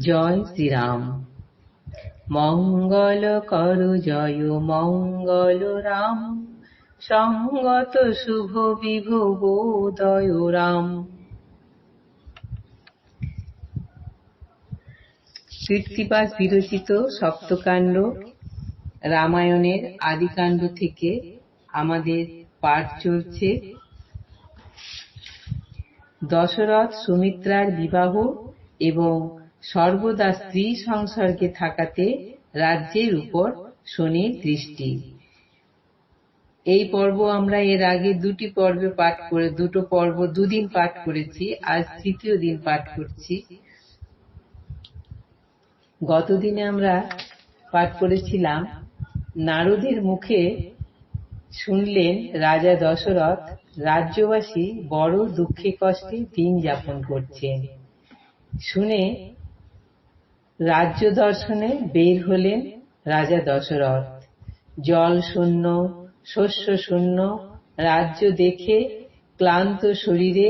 জয় শ্রীরাম। মঙ্গল করো জয় মঙ্গল রাম, সঙ্গত শুভ বিভবোদয় রাম। কৃত্তিবাস বিরচিত সপ্তকাণ্ড রামায়ণের আদিকাণ্ড থেকে আমাদের পাঠ চলছে। দশরথ সুমিত্রার বিবাহ এবং সর্বদা স্ত্রী সংসর্গে থাকাতে রাজ্যের উপর শনির দৃষ্টি। এই পর্ব আমরা এর আগে দুটো পর্ব দুদিন পাঠ করেছি, আজ তৃতীয় দিন পাঠ করছি। গতদিনে আমরা পাঠ করেছিলাম, নারদের মুখে শুনলেন রাজা দশরথ রাজ্যবাসী বড় দুঃখে কষ্টে দিন যাপন করছেন। শুনে রাজ্য দর্শনে বের হলেন রাজা দশরথ। জল শূন্য, শস্য শূন্য রাজ্য দেখে ক্লান্ত শরীরে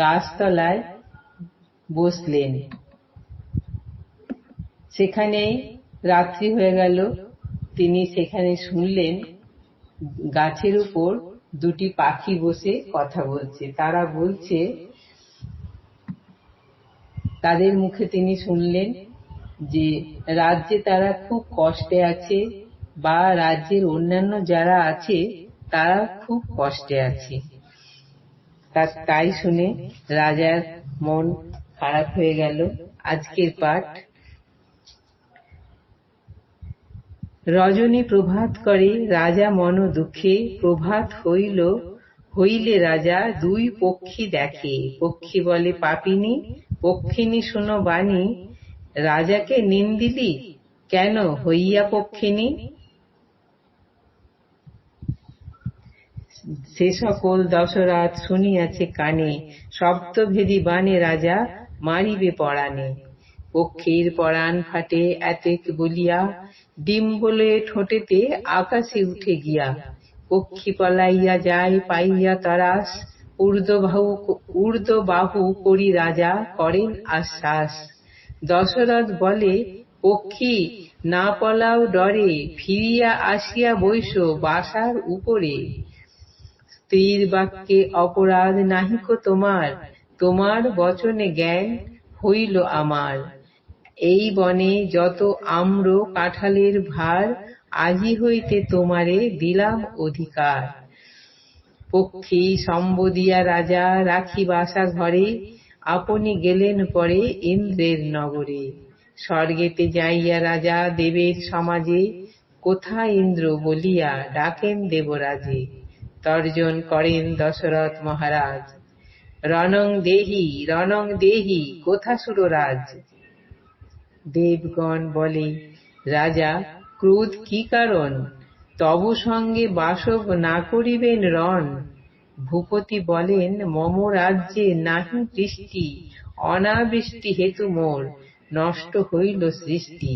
গাছতলায় বসলেন। সেখানেই রাত্রি হয়ে গেল। তিনি সেখানে শুনলেন গাছের উপর দুটি পাখি বসে কথা বলছে। তারা বলছে, তাদের মুখে তিনি শুনলেন যে রাজ্যে তারা খুব কষ্টে আছে, বা রাজ্যের অন্যান্য যারা আছে তারা খুব কষ্টে আছে। তাই শুনে রাজার মন খারাপ হয়ে গেল। আজকের পাঠ। রজনী প্রভাত করে রাজা মন দুঃখে, প্রভাত হইলে রাজা দুই পক্ষী দেখে। পক্ষী বলে পাপিনী, পক্ষিনী শোনো বাণী, রাজাকে নিন্দিলি কেন হইয়া পক্ষিনী। সে সকল দশরথ শুনিয়াছে কানে, শব্দভেদী বাণে রাজা মারিবে পরাণে। পক্ষীর পরাণ ফাটে এতেক বলিয়া, ডিম বলে ঠোঁটেতে আকাশে উঠে গিয়া। পক্ষী পলাইয়া যায় পাইয়া তরাস, ঊর্ধ্ববাহু করি রাজা করেন আশ্বাস। দশরথ বলে, পক্ষী না পলাও ডরে, ফিরিয়া আসিয়া বৈশ বাসার উপরে। স্ত্রীর বাক্যে অপরাধ নাহিক তোমার, তোমার বচনে জ্ঞান হইল আমার। এই বনে যত আম্র কাঁঠালের ভার, আজি হইতে তোমারে দিলাম অধিকার। পক্ষী সম্বোধিয়া রাজা রাখি বাসা ঘরে, আপনি গেলেন পরে ইন্দ্রের নগরে। স্বর্গেতে যাইয়া রাজা দেবের সমাজে, কোথা ইন্দ্র বলিয়া ডাকেন দেবরাজে। তর্জন করেন দশরথ মহারাজ, রণং দেহি কোথা সুররাজ। দেবগণ বলে, রাজা ক্রোধ কি কারণ, তব সঙ্গে বাসব না করিবেন রণ। ভূপতি বলেন, মম রাজ্যে নাহি বৃষ্টি, অনাবৃষ্টি হেতু মোর নষ্ট হইল সৃষ্টি।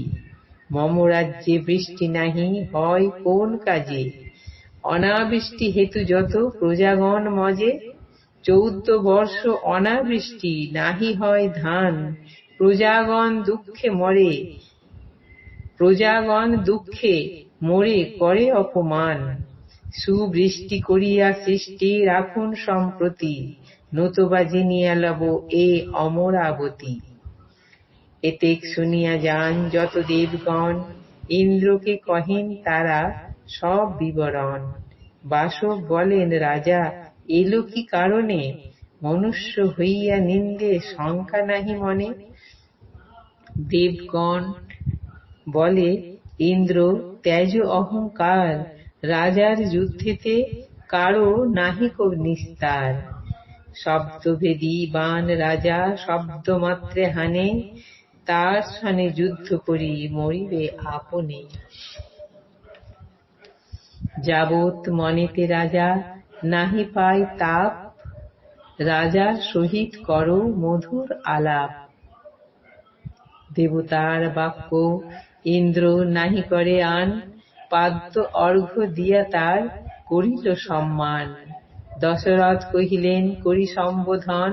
মম রাজ্যে বৃষ্টি নাহি হয় কোন কাজে, অনাবৃষ্টি হেতু যত প্রজাগণ মজে। 14 বর্ষ অনাবৃষ্টি নাহি হয় ধান, প্রজাগণ দুঃখে মরে করে অপমান। সুবৃষ্টি করিয়া সৃষ্টি রাখুন সম্প্রতি, নতুবা জিনিয়া লব এ অমরাবতী। এতেক শুনিয়া যান যত দেবগণ, ইন্দ্রকে কহেন তারা সব বিবরণ। বাসব বলেন, রাজা এলো কি কারণে, মনুষ্য হইয়া নিন্দে শঙ্কা নাহি মনে। দেবগণ বলে, ইন্দ্র ত্যাজ অহংকার, রাজার যুদ্ধেতে কারো নাহিক নিস্তার। শব্দভেদী বাণ রাজা শব্দ মাত্রে হানে, তার সনে যুদ্ধ করি মরিবে আপনে। যাবৎ মনেতে রাজা নাহি পায় তাপ, রাজার সহিত করো মধুর আলাপ। দেবতার বাক্য ইন্দ্র নাহি করে আন, পাদ্য অর্ঘ্য দিয়া তার করিল সম্মান। দশরথ কহিলেন করি সম্বোধন,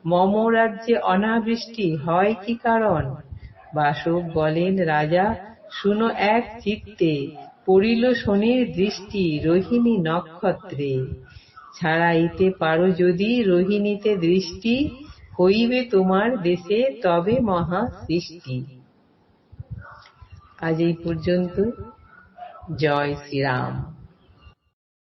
মম রাজ্যে অনাবৃষ্টি হয় কি কারণ। বাসব বলেন, রাজা শুনো এক চিত্তে, পড়িল শনির দৃষ্টি রোহিণী নক্ষত্রে। ছাড়াইতে পারো যদি রোহিণীতে দৃষ্টি, হইবে তোমার দেশে তবে মহা সৃষ্টি। আজ এই পর্যন্ত। জয় শ্রীরাম।